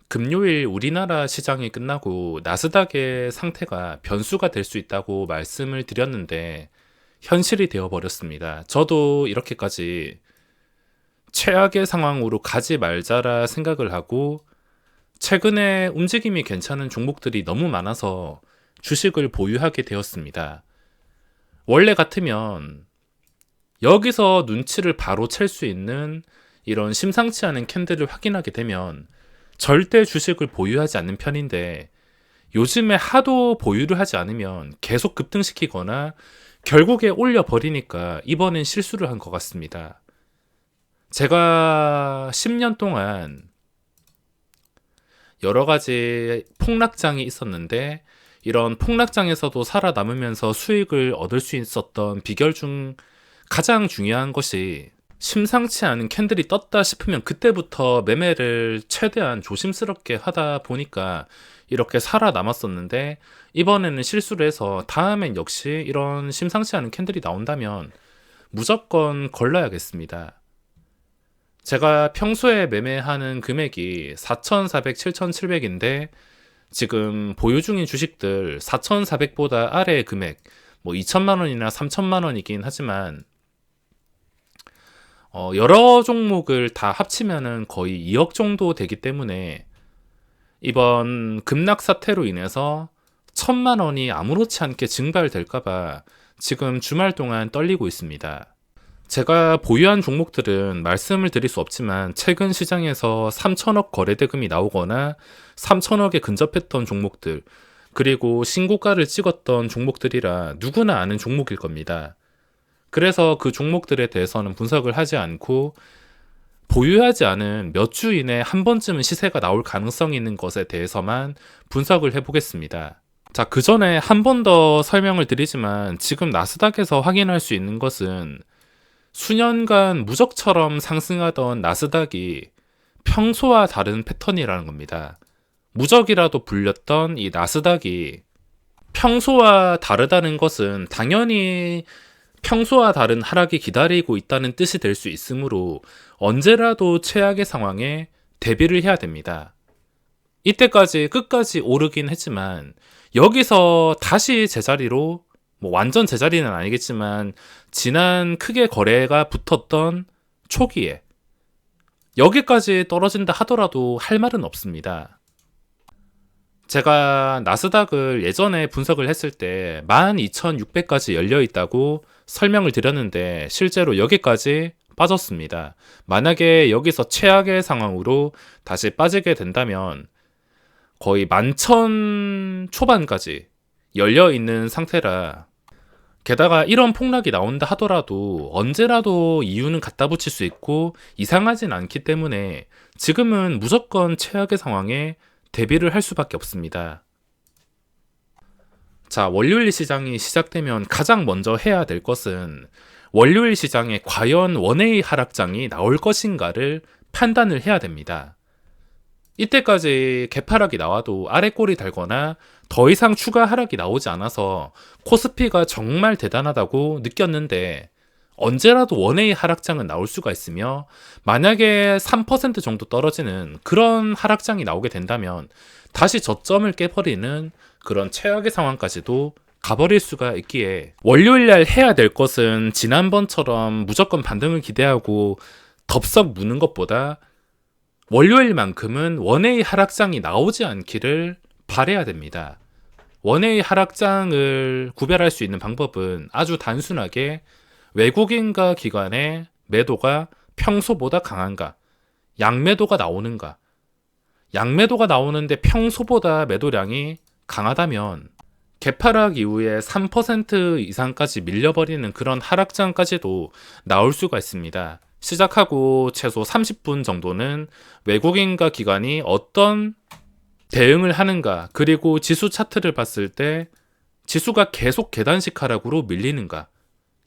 금요일 우리나라 시장이 끝나고 나스닥의 상태가 변수가 될 수 있다고 말씀을 드렸는데 현실이 되어 버렸습니다. 저도 이렇게까지 최악의 상황으로 가지 말자라 생각을 하고 최근에 움직임이 괜찮은 종목들이 너무 많아서 주식을 보유하게 되었습니다. 원래 같으면 여기서 눈치를 바로 챌 수 있는 이런 심상치 않은 캔들을 확인하게 되면 절대 주식을 보유하지 않는 편인데 요즘에 하도 보유를 하지 않으면 계속 급등시키거나 결국에 올려버리니까 이번엔 실수를 한 것 같습니다. 제가 10년 동안 여러 가지 폭락장이 있었는데 이런 폭락장에서도 살아남으면서 수익을 얻을 수 있었던 비결 중 가장 중요한 것이 심상치 않은 캔들이 떴다 싶으면 그때부터 매매를 최대한 조심스럽게 하다 보니까 이렇게 살아남았었는데 이번에는 실수를 해서 다음엔 역시 이런 심상치 않은 캔들이 나온다면 무조건 걸러야겠습니다. 제가 평소에 매매하는 금액이 4,400, 7,700인데 지금 보유 중인 주식들 4,400보다 아래의 금액 뭐 2천만 원이나 3천만 원이긴 하지만 여러 종목을 다 합치면은 거의 2억 정도 되기 때문에 이번 급락 사태로 인해서 1,000만 원이 아무렇지 않게 증발될까봐 지금 주말 동안 떨리고 있습니다. 제가 보유한 종목들은 말씀을 드릴 수 없지만 최근 시장에서 3천억 거래대금이 나오거나 3천억에 근접했던 종목들 그리고 신고가를 찍었던 종목들이라 누구나 아는 종목일 겁니다. 그래서 그 종목들에 대해서는 분석을 하지 않고 보유하지 않은 몇 주 이내 한 번쯤은 시세가 나올 가능성이 있는 것에 대해서만 분석을 해보겠습니다. 자, 그 전에 한 번 더 설명을 드리지만 지금 나스닥에서 확인할 수 있는 것은 수년간 무적처럼 상승하던 나스닥이 평소와 다른 패턴이라는 겁니다. 무적이라도 불렸던 이 나스닥이 평소와 다르다는 것은 당연히 평소와 다른 하락이 기다리고 있다는 뜻이 될 수 있으므로 언제라도 최악의 상황에 대비를 해야 됩니다. 이때까지 끝까지 오르긴 했지만 여기서 다시 제자리로 완전 제자리는 아니겠지만 지난 크게 거래가 붙었던 초기에 여기까지 떨어진다 하더라도 할 말은 없습니다. 제가 나스닥을 예전에 분석을 했을 때 12,600까지 열려 있다고 설명을 드렸는데 실제로 여기까지 빠졌습니다. 만약에 여기서 최악의 상황으로 다시 빠지게 된다면 거의 11,000 초반까지 열려 있는 상태라 게다가 이런 폭락이 나온다 하더라도 언제라도 이유는 갖다 붙일 수 있고 이상하진 않기 때문에 지금은 무조건 최악의 상황에 대비를 할 수밖에 없습니다. 자, 월요일 시장이 시작되면 가장 먼저 해야 될 것은 월요일 시장에 과연 원웨이 하락장이 나올 것인가를 판단을 해야 됩니다. 이때까지 개파락이 나와도 아래 꼬리 달거나 더 이상 추가 하락이 나오지 않아서 코스피가 정말 대단하다고 느꼈는데 언제라도 원웨이 하락장은 나올 수가 있으며 만약에 3% 정도 떨어지는 그런 하락장이 나오게 된다면 다시 저점을 깨버리는 그런 최악의 상황까지도 가버릴 수가 있기에 월요일날 해야 될 것은 지난번처럼 무조건 반등을 기대하고 덥석 무는 것보다 월요일만큼은 원웨이 하락장이 나오지 않기를 바라야 됩니다. 원웨이 하락장을 구별할 수 있는 방법은 아주 단순하게 외국인과 기관의 매도가 평소보다 강한가, 양매도가 나오는가. 양매도가 나오는데 평소보다 매도량이 강하다면 개파락 이후에 3% 이상까지 밀려버리는 그런 하락장까지도 나올 수가 있습니다. 시작하고 최소 30분 정도는 외국인과 기관이 어떤 대응을 하는가, 그리고 지수 차트를 봤을 때 지수가 계속 계단식 하락으로 밀리는가,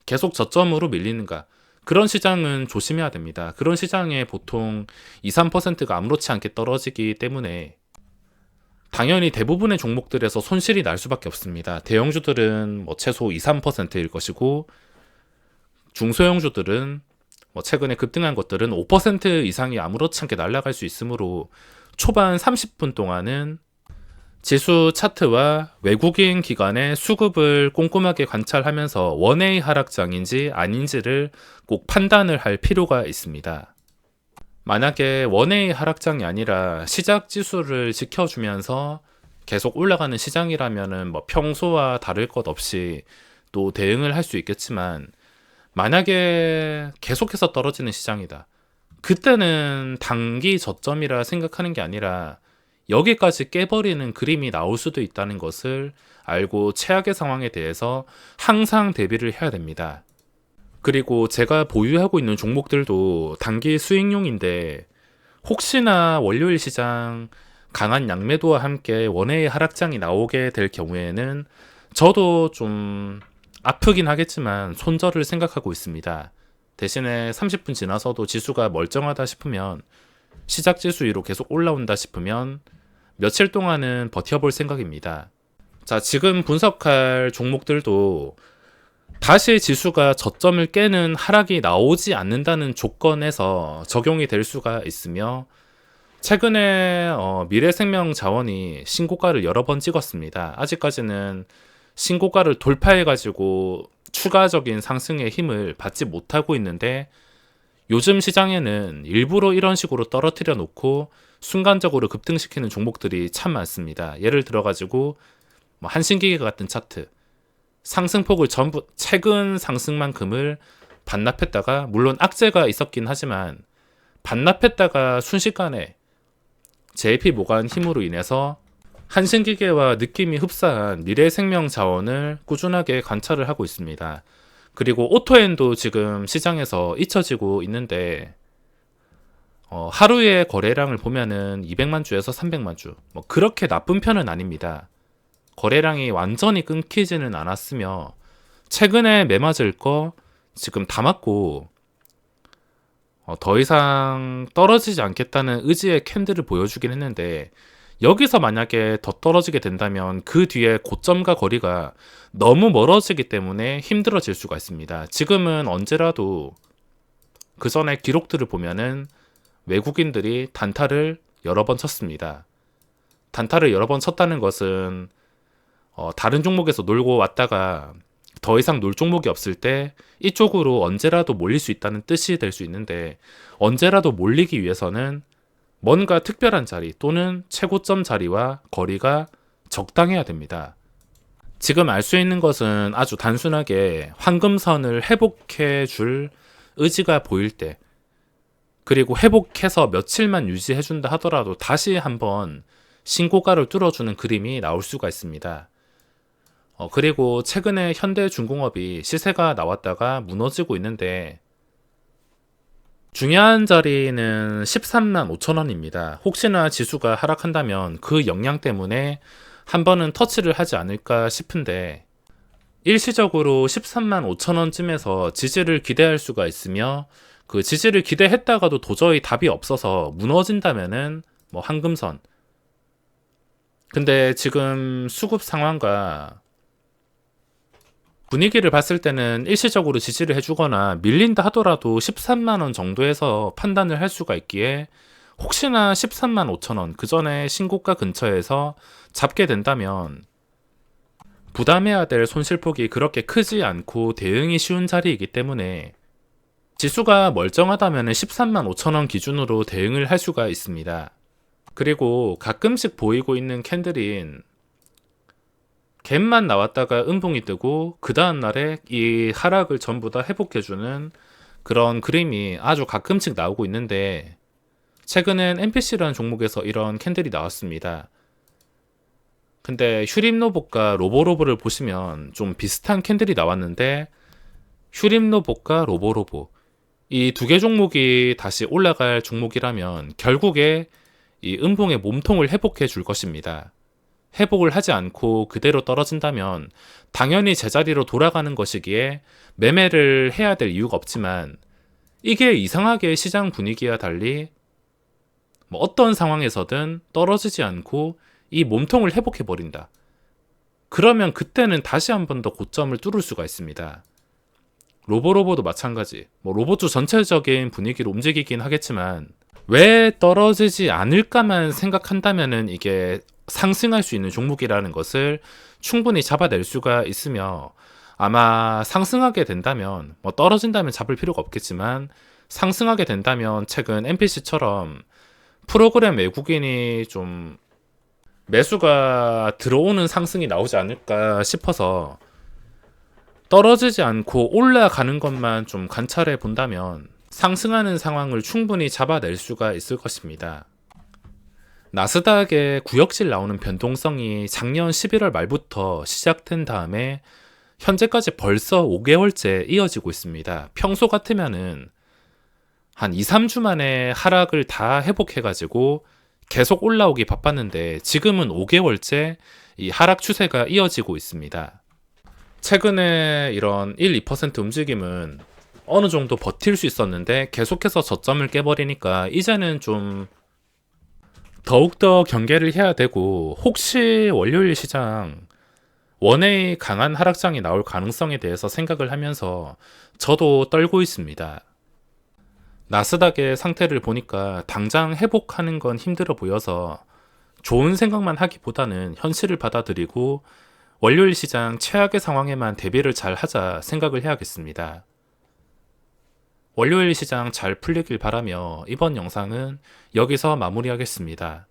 계속 저점으로 밀리는가, 그런 시장은 조심해야 됩니다. 그런 시장에 보통 2, 3%가 아무렇지 않게 떨어지기 때문에 당연히 대부분의 종목들에서 손실이 날 수밖에 없습니다. 대형주들은 최소 2, 3%일 것이고 중소형주들은 최근에 급등한 것들은 5% 이상이 아무렇지 않게 날아갈 수 있으므로 초반 30분 동안은 지수 차트와 외국인 기관의 수급을 꼼꼼하게 관찰하면서 원웨이 하락장인지 아닌지를 꼭 판단을 할 필요가 있습니다. 만약에 원웨이 하락장이 아니라 시작 지수를 지켜주면서 계속 올라가는 시장이라면은 뭐 평소와 다를 것 없이 또 대응을 할 수 있겠지만, 만약에 계속해서 떨어지는 시장이다, 그때는 단기 저점이라 생각하는 게 아니라 여기까지 깨버리는 그림이 나올 수도 있다는 것을 알고 최악의 상황에 대해서 항상 대비를 해야 됩니다. 그리고 제가 보유하고 있는 종목들도 단기 수익용인데, 혹시나 월요일 시장 강한 양매도와 함께 원웨이 하락장이 나오게 될 경우에는 저도 좀 아프긴 하겠지만 손절을 생각하고 있습니다. 대신에 30분 지나서도 지수가 멀쩡하다 싶으면, 시작 지수 위로 계속 올라온다 싶으면 며칠 동안은 버텨볼 생각입니다. 자, 지금 분석할 종목들도 다시 지수가 저점을 깨는 하락이 나오지 않는다는 조건에서 적용이 될 수가 있으며, 최근에 미래생명자원이 신고가를 여러 번 찍었습니다. 아직까지는 신고가를 돌파해가지고 추가적인 상승의 힘을 받지 못하고 있는데, 요즘 시장에는 일부러 이런 식으로 떨어뜨려 놓고 순간적으로 급등시키는 종목들이 참 많습니다. 예를 들어가지고 뭐 한신기계 같은 차트, 상승폭을 전부 최근 상승만큼을 반납했다가, 물론 악재가 있었긴 하지만 반납했다가 순식간에 JP 모간 힘으로 인해서 한신기계와 느낌이 흡사한 미래생명자원을 꾸준하게 관찰을 하고 있습니다. 그리고 오토엔도 지금 시장에서 잊혀지고 있는데, 하루의 거래량을 보면은 200만 주에서 300만 주, 뭐 그렇게 나쁜 편은 아닙니다. 거래량이 완전히 끊기지는 않았으며, 최근에 매맞을 거 지금 다 맞고 더 이상 떨어지지 않겠다는 의지의 캔들을 보여주긴 했는데, 여기서 만약에 더 떨어지게 된다면 그 뒤에 고점과 거리가 너무 멀어지기 때문에 힘들어질 수가 있습니다. 지금은 언제라도 그 전에 기록들을 보면은 외국인들이 단타를 여러 번 쳤습니다. 단타를 여러 번 쳤다는 것은 다른 종목에서 놀고 왔다가 더 이상 놀 종목이 없을 때 이쪽으로 언제라도 몰릴 수 있다는 뜻이 될 수 있는데, 언제라도 몰리기 위해서는 뭔가 특별한 자리 또는 최고점 자리와 거리가 적당해야 됩니다. 지금 알 수 있는 것은 아주 단순하게 황금선을 회복해 줄 의지가 보일 때, 그리고 회복해서 며칠만 유지해 준다 하더라도 다시 한번 신고가를 뚫어주는 그림이 나올 수가 있습니다. 그리고 최근에 현대중공업이 시세가 나왔다가 무너지고 있는데, 중요한 자리는 13만 5천 원입니다. 혹시나 지수가 하락한다면 그 영향 때문에 한 번은 터치를 하지 않을까 싶은데, 일시적으로 13만 5천 원쯤에서 지지를 기대할 수가 있으며, 그 지지를 기대했다가도 도저히 답이 없어서 무너진다면은 뭐 황금선. 근데 지금 수급 상황과 분위기를 봤을 때는 일시적으로 지지를 해주거나 밀린다 하더라도 13만 원 정도에서 판단을 할 수가 있기에, 혹시나 13만 5천 원 그 전에 신고가 근처에서 잡게 된다면 부담해야 될 손실폭이 그렇게 크지 않고 대응이 쉬운 자리이기 때문에, 지수가 멀쩡하다면 13만 5천 원 기준으로 대응을 할 수가 있습니다. 그리고 가끔씩 보이고 있는 캔들인 갭만 나왔다가 음봉이 뜨고 그 다음날에 이 하락을 전부 다 회복해주는 그런 그림이 아주 가끔씩 나오고 있는데, 최근엔 MPC라는 종목에서 이런 캔들이 나왔습니다. 근데 휴림노봇과 로보로보를 보시면 좀 비슷한 캔들이 나왔는데, 휴림노봇과 로보로보 이 두 개 종목이 다시 올라갈 종목이라면 결국에 이 음봉의 몸통을 회복해 줄 것입니다. 회복을 하지 않고 그대로 떨어진다면 당연히 제자리로 돌아가는 것이기에 매매를 해야 될 이유가 없지만, 이게 이상하게 시장 분위기와 달리 뭐 어떤 상황에서든 떨어지지 않고 이 몸통을 회복해 버린다. 그러면 그때는 다시 한 번 더 고점을 뚫을 수가 있습니다. 로보로보도 마찬가지. 뭐 로봇주 전체적인 분위기로 움직이긴 하겠지만, 왜 떨어지지 않을까만 생각한다면은 이게 상승할 수 있는 종목이라는 것을 충분히 잡아낼 수가 있으며, 아마 상승하게 된다면, 뭐 떨어진다면 잡을 필요가 없겠지만 상승하게 된다면 최근 MPC처럼 프로그램 외국인이 좀 매수가 들어오는 상승이 나오지 않을까 싶어서, 떨어지지 않고 올라가는 것만 좀 관찰해 본다면 상승하는 상황을 충분히 잡아낼 수가 있을 것입니다. 나스닥의 구역질 나오는 변동성이 작년 11월 말부터 시작된 다음에 현재까지 벌써 5개월째 이어지고 있습니다. 평소 같으면은 한 2, 3주 만에 하락을 다 회복해가지고 계속 올라오기 바빴는데, 지금은 5개월째 이 하락 추세가 이어지고 있습니다. 최근에 이런 1, 2% 움직임은 어느 정도 버틸 수 있었는데 계속해서 저점을 깨버리니까 이제는 좀 더욱더 경계를 해야 되고, 혹시 월요일 시장 원의 강한 하락장이 나올 가능성에 대해서 생각을 하면서 저도 떨고 있습니다. 나스닥의 상태를 보니까 당장 회복하는 건 힘들어 보여서 좋은 생각만 하기보다는 현실을 받아들이고 월요일 시장 최악의 상황에만 대비를 잘 하자 생각을 해야겠습니다. 월요일 시장 잘 풀리길 바라며 이번 영상은 여기서 마무리하겠습니다.